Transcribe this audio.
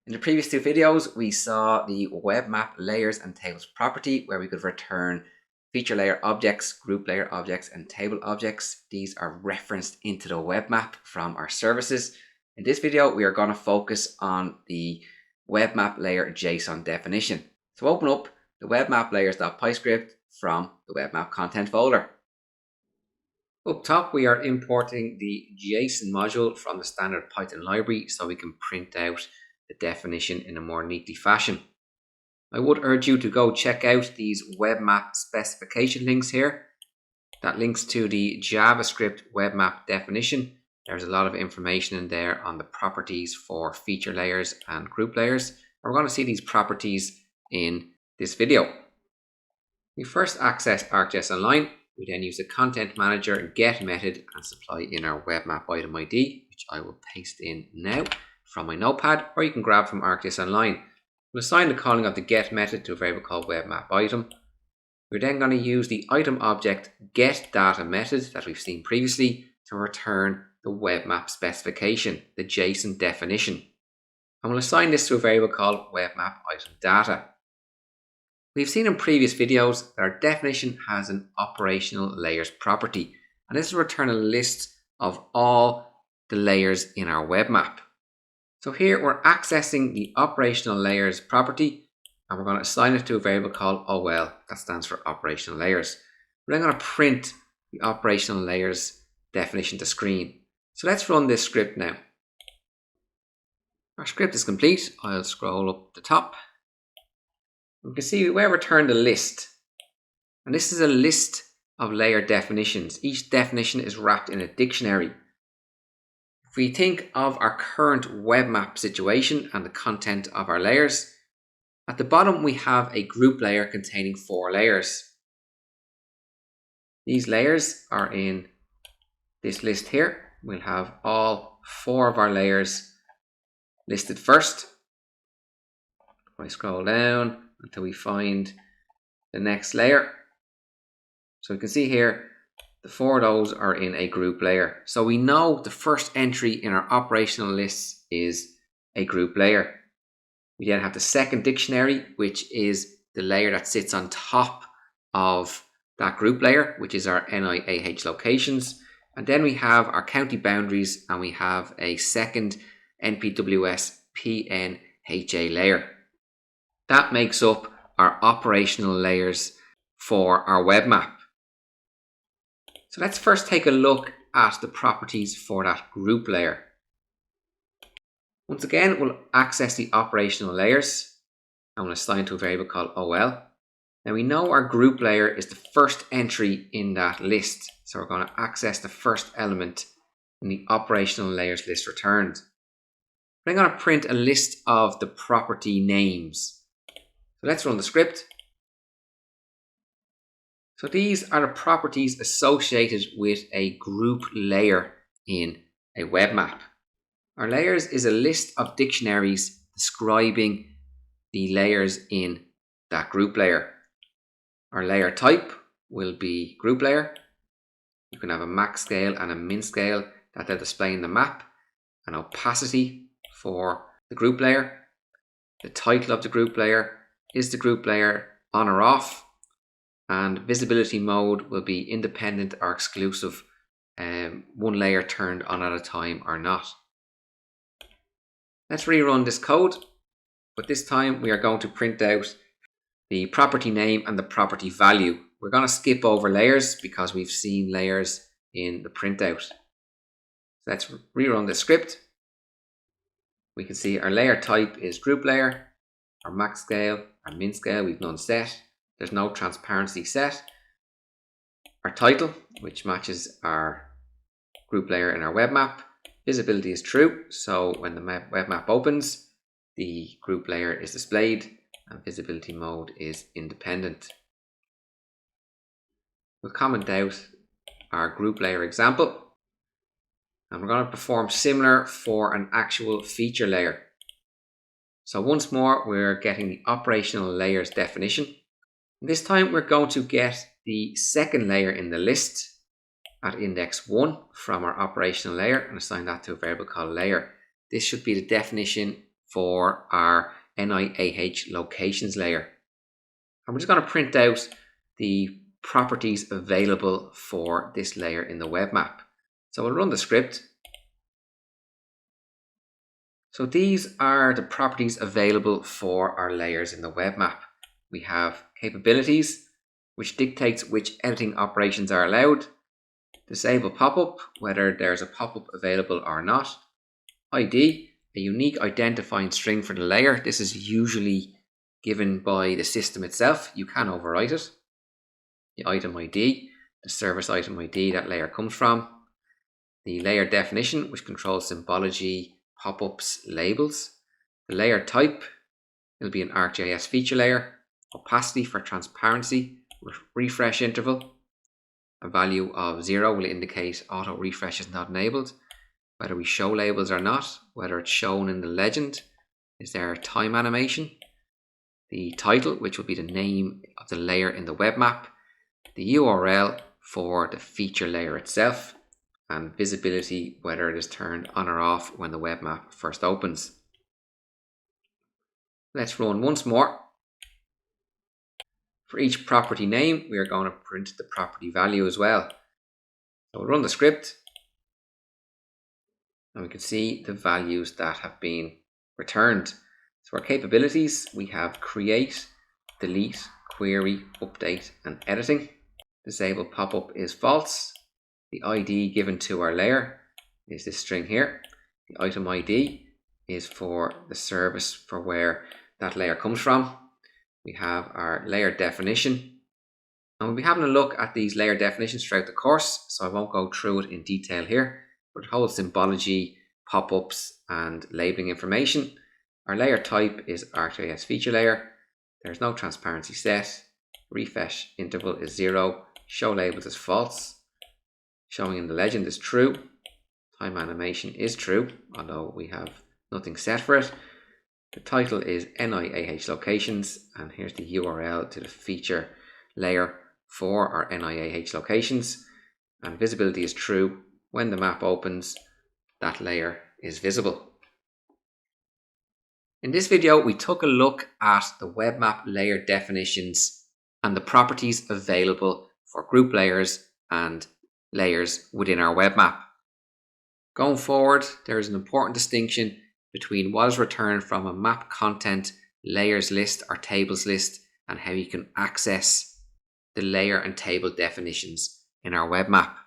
In the previous two videos, we saw the Web Map layers and tables property where we could return feature layer objects, group layer objects, and table objects. These are referenced into the Web Map from our services. In this video, we are going to focus on the Web Map layer JSON definition. So open up the Web Map layers.py script from the Web Map content folder. Up top, we are importing the JSON module from the standard Python library so we can print out the definition in a more neatly fashion. I would urge you to go check out these Web Map specification links here. That links to the JavaScript Web Map definition. There's a lot of information in there on the properties for feature layers and group layers. We're going to see these properties in this video. We first access ArcGIS Online. We then use the content manager get method and supply in our Web Map item ID, which I will paste in now from my notepad, or you can grab from ArcGIS Online. We'll assign the calling of the get method to a variable called Web Map item. We're then going to use the item object get data method that we've seen previously to return the Web Map specification, the JSON definition. And we'll assign this to a variable called Web Map item data. We've seen in previous videos that our definition has an operational layers property, and this will return a list of all the layers in our web map. So here we're accessing the operational layers property, and we're going to assign it to a variable called OL, that stands for operational layers. We're then going to print the operational layers definition to screen. So let's run this script now. Our script is complete. I'll scroll up the top. We can see where we returned a list, and this is a list of layer definitions. Each definition is wrapped in a dictionary. If we think of our current web map situation and the content of our layers, at the bottom we have a group layer containing 4 layers. These layers are in this list here. We'll have all 4 of our layers listed first. If I scroll down until we find the next layer. So we can see here the 4 of those are in a group layer. So we know the first entry in our operational list is a group layer. We then have the second dictionary, which is the layer that sits on top of that group layer, which is our NIAH locations. And then we have our county boundaries, and we have a second NPWS PNHA layer. That makes up our operational layers for our web map. So let's first take a look at the properties for that group layer. Once again, we'll access the operational layers and we'll assign to a variable called OL. Now we know our group layer is the first entry in that list. So we're going to access the first element in the operational layers list returned. We're then going to print a list of the property names. So let's run the script. So these are the properties associated with a group layer in a web map. Our layers is a list of dictionaries describing the layers in that group layer. Our layer type will be group layer. You can have a max scale and a min scale that they'll display in the map. An opacity for the group layer. The title of the group layer. Is the group layer on or off? And visibility mode will be independent or exclusive, one layer turned on at a time or not. Let's rerun this code, but this time we are going to print out the property name and the property value. We're going to skip over layers because we've seen layers in the printout. So let's rerun the script. We can see our layer type is group layer. Our max scale, our min scale, we've none set. There's no transparency set. Our title, which matches our group layer in our web map. Visibility is true, so when the web map opens, the group layer is displayed and visibility mode is independent. We'll comment out our group layer example, and we're going to perform similar for an actual feature layer. So once more, we're getting the operational layers definition. This time we're going to get the second layer in the list at index 1 from our operational layer and assign that to a variable called layer. This should be the definition for our NIAH locations layer. And we're just going to print out the properties available for this layer in the web map. So we'll run the script. So these are the properties available for our layers in the web map. We have capabilities, which dictates which editing operations are allowed. Disable pop-up, whether there's a pop-up available or not. ID, a unique identifying string for the layer. This is usually given by the system itself. You can overwrite it. The item ID, the service item ID that layer comes from. The layer definition, which controls symbology, pop-ups, labels. The layer type will be an ArcGIS feature layer. Opacity for transparency. Refresh interval. A value of 0 will indicate auto refresh is not enabled. Whether we show labels or not, whether it's shown in the legend, is there a time animation? The title, which will be the name of the layer in the web map. The URL for the feature layer itself. And visibility, whether it is turned on or off when the web map first opens. Let's run once more. For each property name, we are going to print the property value as well. So we'll run the script. And we can see the values that have been returned. So our capabilities, we have create, delete, query, update, and editing. Disable pop-up is false. The ID given to our layer is this string here. The item ID is for the service for where that layer comes from. We have our layer definition. And we'll be having a look at these layer definitions throughout the course, so I won't go through it in detail here. But it holds symbology, pop-ups, and labeling information. Our layer type is ArcGIS feature layer. There's no transparency set. Refresh interval is 0. Show labels is false. Showing in the legend is true. Time animation is true, although we have nothing set for it. The title is NIAH locations, and here's the URL to the feature layer for our NIAH locations. And visibility is true. When the map opens, that layer is visible. In this video, we took a look at the web map layer definitions and the properties available for group layers and layers within our web map. Going forward, there is an important distinction between what is returned from a map content layers list or tables list and how you can access the layer and table definitions in our web map.